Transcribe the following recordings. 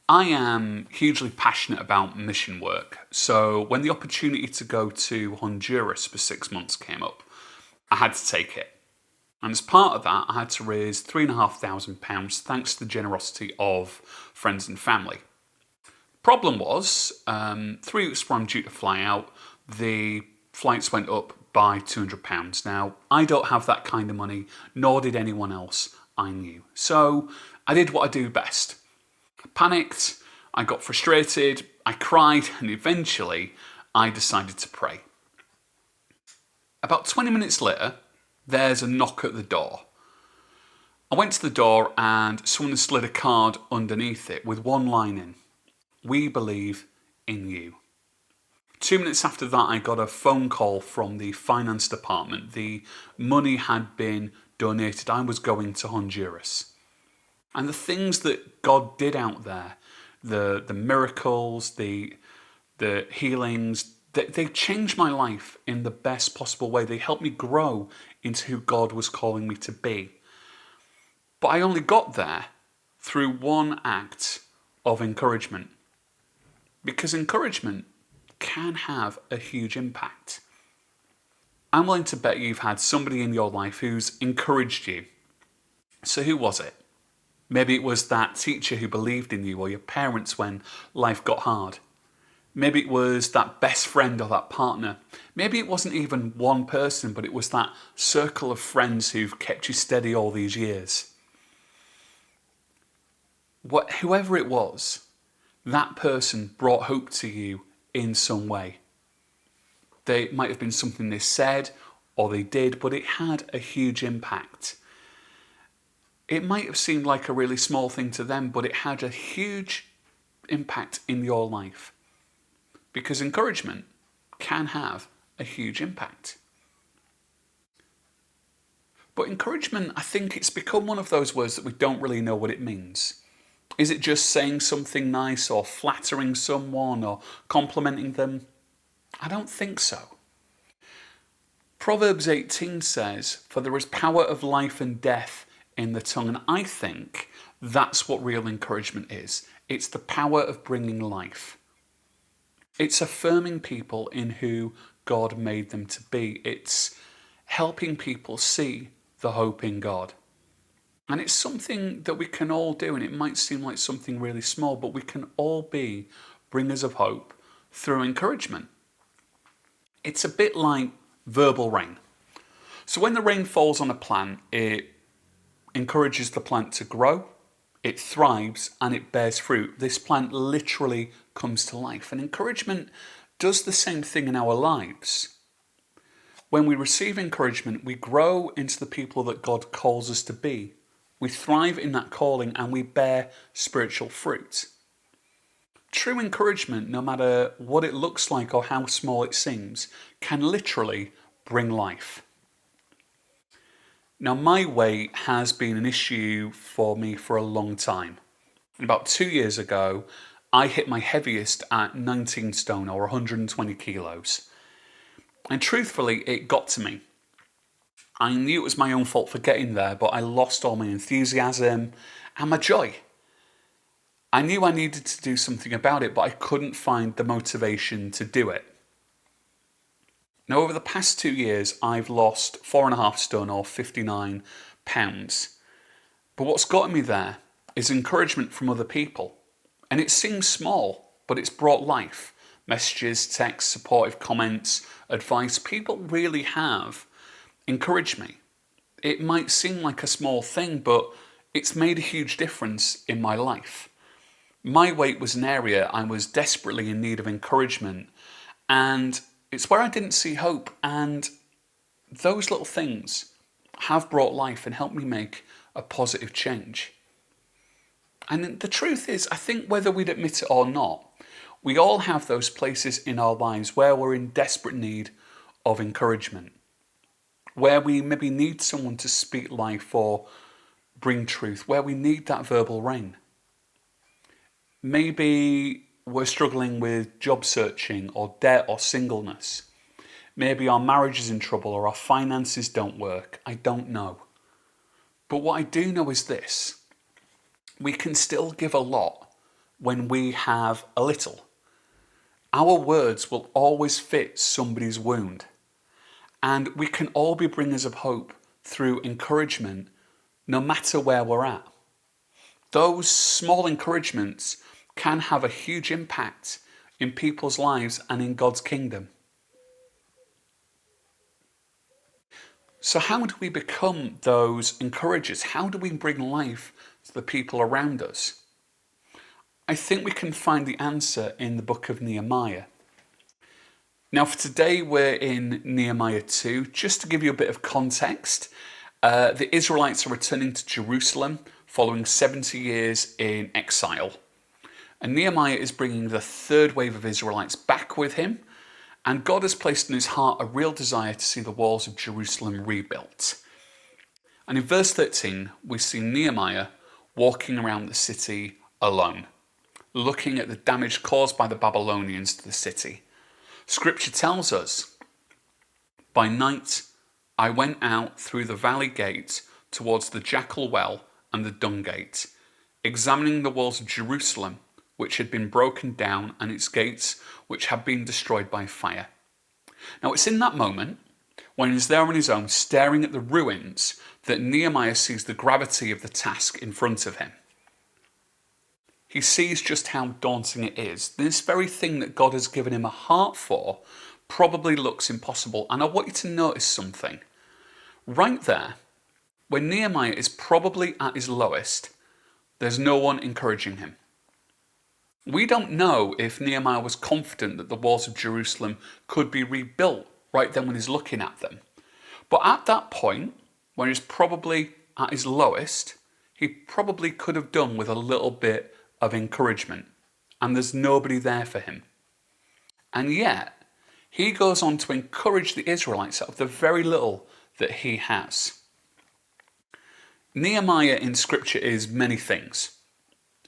I am hugely passionate about mission work, so when the opportunity to go to Honduras for 6 months came up, I had to take it. And as part of that, I had to raise £3,500 thanks to the generosity of friends and family. Problem was, 3 weeks before I'm due to fly out, the flights went up by £200. Now, I don't have that kind of money, nor did anyone else I knew. So I did what I do best. I panicked, I got frustrated, I cried, and eventually I decided to pray. About 20 minutes later, there's a knock at the door. I went to the door and someone had slid a card underneath it with one line in: "We believe in you." 2 minutes after that, I got a phone call from the finance department. The money had been donated. I was going to Honduras. And the things that God did out there, the miracles, the healings, they changed my life in the best possible way. They helped me grow into who God was calling me to be. But I only got there through one act of encouragement. Because encouragement can have a huge impact. I'm willing to bet you've had somebody in your life who's encouraged you. So who was it? Maybe it was that teacher who believed in you, or your parents when life got hard. Maybe it was that best friend or that partner. Maybe it wasn't even one person, but it was that circle of friends who've kept you steady all these years. Whoever it was, that person brought hope to you in some way. They might have been something they said or they did, but it had a huge impact. It might have seemed like a really small thing to them, but it had a huge impact in your life. Because encouragement can have a huge impact. But encouragement, I think it's become one of those words that we don't really know what it means. Is it just saying something nice or flattering someone or complimenting them? I don't think so. Proverbs 18 says, "For there is power of life and death in the tongue." And I think that's what real encouragement is. It's the power of bringing life. It's affirming people in who God made them to be. It's helping people see the hope in God. And it's something that we can all do, and it might seem like something really small, but we can all be bringers of hope through encouragement. It's a bit like verbal rain. So when the rain falls on a plant, it encourages the plant to grow, it thrives, and it bears fruit. This plant literally comes to life. And encouragement does the same thing in our lives. When we receive encouragement, we grow into the people that God calls us to be. We thrive in that calling and we bear spiritual fruit. True encouragement, no matter what it looks like or how small it seems, can literally bring life. Now, my weight has been an issue for me for a long time. About 2 years ago, I hit my heaviest at 19 stone or 120 kilos. And truthfully, it got to me. I knew it was my own fault for getting there, but I lost all my enthusiasm and my joy. I knew I needed to do something about it, but I couldn't find the motivation to do it. Now, over the past 2 years, I've lost 4.5 stone or 59 pounds. But what's gotten me there is encouragement from other people. And it seems small, but it's brought life. Messages, texts, supportive comments, advice. People really have encouraged me. It might seem like a small thing, but it's made a huge difference in my life. My weight was an area I was desperately in need of encouragement, and it's where I didn't see hope, and those little things have brought life and helped me make a positive change. And the truth is, I think whether we'd admit it or not, we all have those places in our lives where we're in desperate need of encouragement, where we maybe need someone to speak life or bring truth, where we need that verbal rain. Maybe we're struggling with job searching or debt or singleness. Maybe our marriage is in trouble or our finances don't work. I don't know. But what I do know is this: we can still give a lot when we have a little. Our words will always fit somebody's wound. And we can all be bringers of hope through encouragement, no matter where we're at. Those small encouragements can have a huge impact in people's lives and in God's kingdom. So how do we become those encouragers? How do we bring life to the people around us? I think we can find the answer in the book of Nehemiah. Now for today we're in Nehemiah 2. Just to give you a bit of context, the Israelites are returning to Jerusalem following 70 years in exile. And Nehemiah is bringing the third wave of Israelites back with him, and God has placed in his heart a real desire to see the walls of Jerusalem rebuilt. And in verse 13 we see Nehemiah walking around the city alone, looking at the damage caused by the Babylonians to the city. Scripture tells us, "By night I went out through the valley gate towards the Jackal Well and the Dung Gate, examining the walls of Jerusalem, which had been broken down, and its gates, which had been destroyed by fire." Now it's in that moment, when he's there on his own, staring at the ruins, that Nehemiah sees the gravity of the task in front of him. He sees just how daunting it is. This very thing that God has given him a heart for probably looks impossible. And I want you to notice something. Right there, when Nehemiah is probably at his lowest, there's no one encouraging him. We don't know if Nehemiah was confident that the walls of Jerusalem could be rebuilt right then when he's looking at them. But at that point, when he's probably at his lowest, he probably could have done with a little bit of encouragement, and there's nobody there for him. And yet, he goes on to encourage the Israelites out of the very little that he has. Nehemiah in Scripture is many things.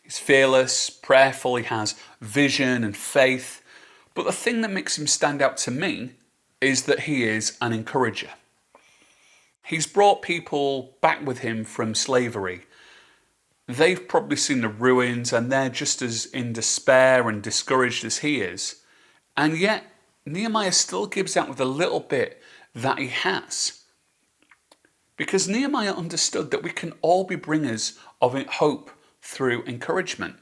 He's fearless, prayerful, he has vision and faith, but the thing that makes him stand out to me is that he is an encourager. He's brought people back with him from slavery. They've probably seen the ruins and they're just as in despair and discouraged as he is. And yet, Nehemiah still gives out with a little bit that he has. Because Nehemiah understood that we can all be bringers of hope through encouragement.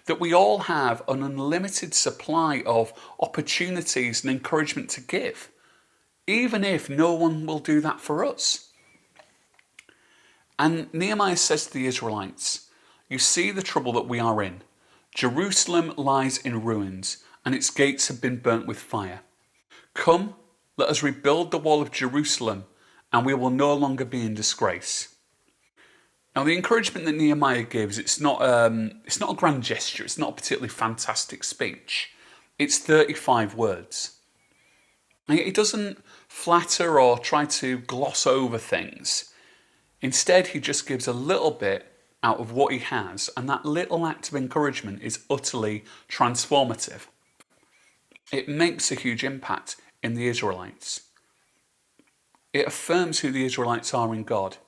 That we all have an unlimited supply of opportunities and encouragement to give, even if no one will do that for us. And Nehemiah says to the Israelites, "You see the trouble that we are in. Jerusalem lies in ruins, and its gates have been burnt with fire. Come, let us rebuild the wall of Jerusalem, and we will no longer be in disgrace." Now, the encouragement that Nehemiah gives, it's not a grand gesture. It's not a particularly fantastic speech. It's 35 words. And yet he doesn't flatter or try to gloss over things. Instead, he just gives a little bit out of what he has, and that little act of encouragement is utterly transformative. It makes a huge impact in the Israelites. It affirms who the Israelites are in God.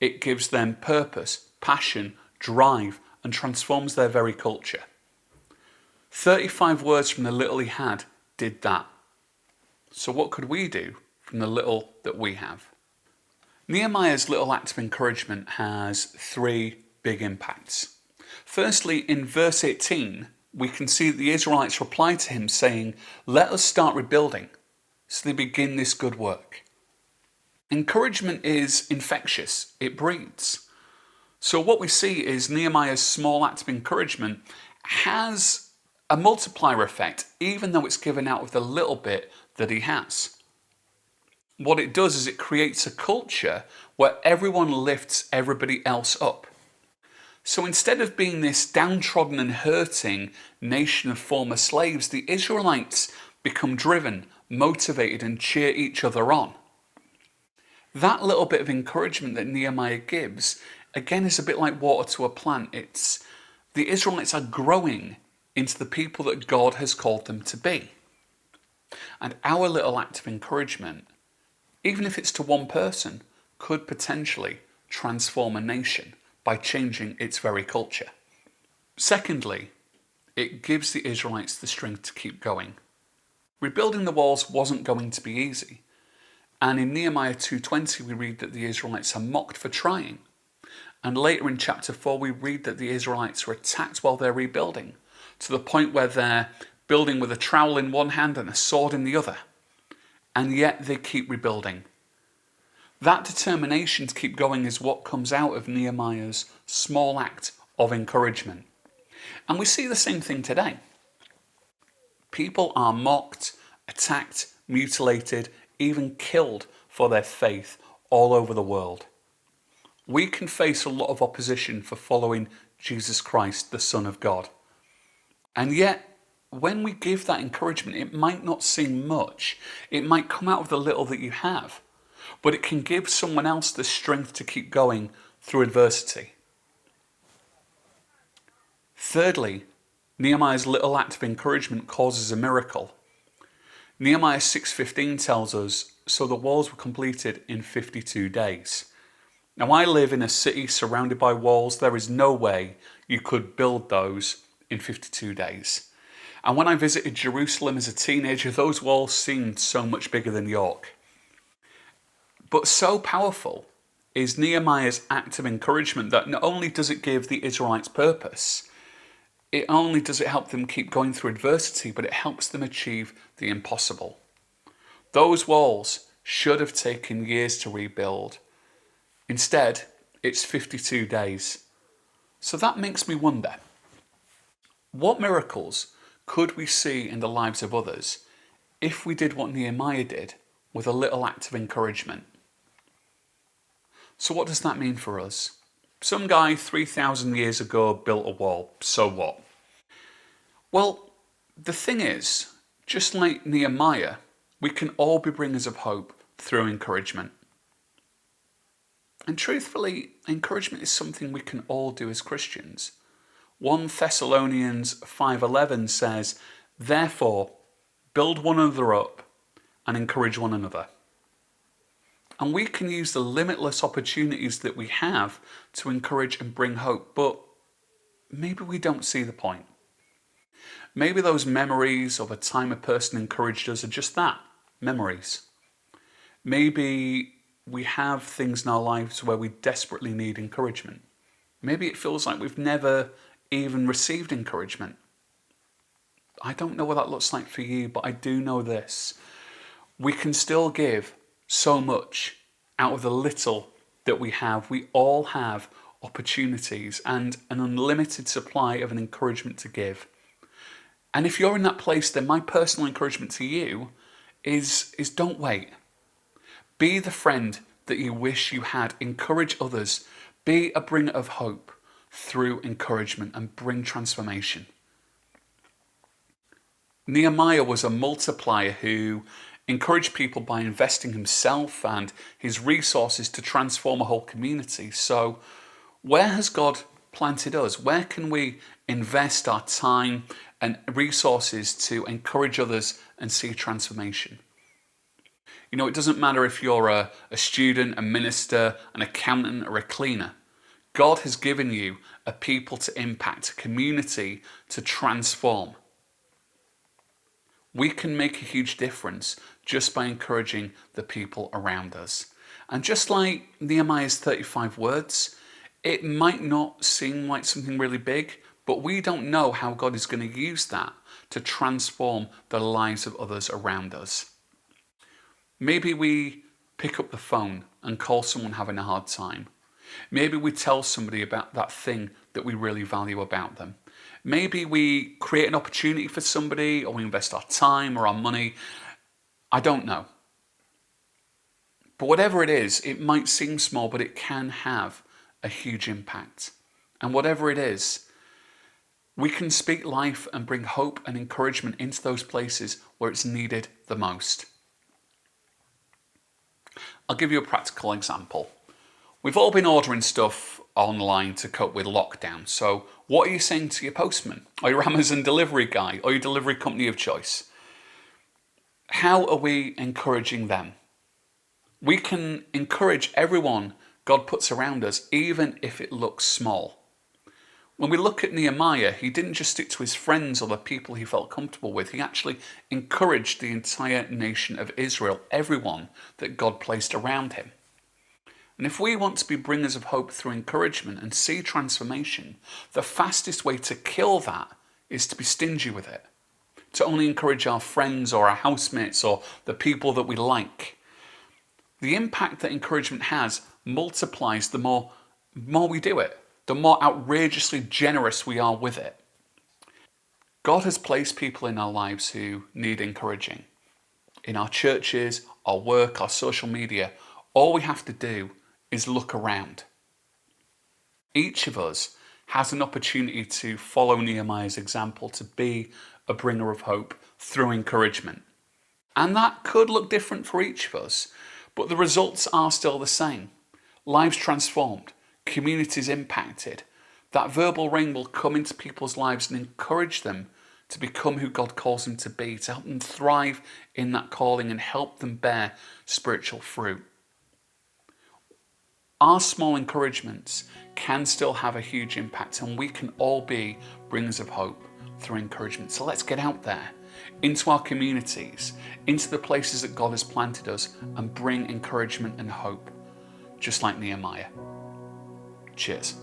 It gives them purpose, passion, drive, and transforms their very culture. 35 words from the little he had did that. So what could we do from the little that we have? Nehemiah's little act of encouragement has three big impacts. Firstly, in verse 18, we can see that the Israelites reply to him saying, "Let us start rebuilding." So they begin this good work. Encouragement is infectious. It breeds. So what we see is Nehemiah's small act of encouragement has a multiplier effect, even though it's given out of the little bit that he has. What it does is it creates a culture where everyone lifts everybody else up. So instead of being this downtrodden and hurting nation of former slaves, the Israelites become driven, motivated, and cheer each other on. That little bit of encouragement that Nehemiah gives, again, is a bit like water to a plant. It's the Israelites are growing into the people that God has called them to be. And our little act of encouragement, even if it's to one person, could potentially transform a nation by changing its very culture. Secondly, it gives the Israelites the strength to keep going. Rebuilding the walls wasn't going to be easy. And in Nehemiah 2:20 we read that the Israelites are mocked for trying. And later in chapter 4 we read that the Israelites are attacked while they're rebuilding, to the point where they're building with a trowel in one hand and a sword in the other. And yet they keep rebuilding. That determination to keep going is what comes out of Nehemiah's small act of encouragement. And we see the same thing today. People are mocked, attacked, mutilated, even killed for their faith all over the world. We can face a lot of opposition for following Jesus Christ, the Son of God. And yet, when we give that encouragement, it might not seem much. It might come out of the little that you have, but it can give someone else the strength to keep going through adversity. Thirdly, Nehemiah's little act of encouragement causes a miracle. Nehemiah 6:15 tells us, so the walls were completed in 52 days. Now I live in a city surrounded by walls. There is no way you could build those in 52 days. And when I visited Jerusalem as a teenager, those walls seemed so much bigger than York. But so powerful is Nehemiah's act of encouragement that not only does it give the Israelites purpose, it only does it help them keep going through adversity, but it helps them achieve the impossible. Those walls should have taken years to rebuild. Instead, it's 52 days. So that makes me wonder, what miracles could we see in the lives of others if we did what Nehemiah did with a little act of encouragement? So what does that mean for us? Some guy 3,000 years ago built a wall, so what? Well, the thing is, just like Nehemiah, we can all be bringers of hope through encouragement. And truthfully, encouragement is something we can all do as Christians. 1 Thessalonians 5:11 says, therefore, build one another up and encourage one another. And we can use the limitless opportunities that we have to encourage and bring hope, but maybe we don't see the point. Maybe those memories of a time a person encouraged us are just that, memories. Maybe we have things in our lives where we desperately need encouragement. Maybe it feels like we've never even received encouragement. I don't know what that looks like for you, but I do know this. We can still give so much out of the little that we have. We all have opportunities and an unlimited supply of an encouragement to give. And if you're in that place, then my personal encouragement to you is don't wait. Be the friend that you wish you had. Encourage others. Be a bringer of hope through encouragement and bring transformation. Nehemiah was a multiplier who encouraged people by investing himself and his resources to transform a whole community. So where has God planted us? Where can we invest our time and resources to encourage others and see transformation? You know, it doesn't matter if you're a student, a minister, an accountant, or a cleaner. God has given you a people to impact, a community to transform. We can make a huge difference just by encouraging the people around us. And just like Nehemiah's 35 words, it might not seem like something really big, but we don't know how God is going to use that to transform the lives of others around us. Maybe we pick up the phone and call someone having a hard time. Maybe we tell somebody about that thing that we really value about them. Maybe we create an opportunity for somebody, or we invest our time or our money. I don't know. But whatever it is, it might seem small, but it can have a huge impact. And whatever it is, we can speak life and bring hope and encouragement into those places where it's needed the most. I'll give you a practical example. We've all been ordering stuff online to cope with lockdown. So what are you saying to your postman or your Amazon delivery guy or your delivery company of choice? How are we encouraging them? We can encourage everyone God puts around us, even if it looks small. When we look at Nehemiah, he didn't just stick to his friends or the people he felt comfortable with. He actually encouraged the entire nation of Israel, everyone that God placed around him. And if we want to be bringers of hope through encouragement and see transformation, the fastest way to kill that is to be stingy with it. To only encourage our friends or our housemates or the people that we like. The impact that encouragement has multiplies the more we do it, the more outrageously generous we are with it. God has placed people in our lives who need encouraging. In our churches, our work, our social media, all we have to do is look around. Each of us has an opportunity to follow Nehemiah's example, to be a bringer of hope through encouragement. And that could look different for each of us, but the results are still the same. Lives transformed, communities impacted. That verbal ring will come into people's lives and encourage them to become who God calls them to be, to help them thrive in that calling and help them bear spiritual fruit. Our small encouragements can still have a huge impact, and we can all be bringers of hope through encouragement. So let's get out there into our communities, into the places that God has planted us, and bring encouragement and hope, just like Nehemiah. Cheers.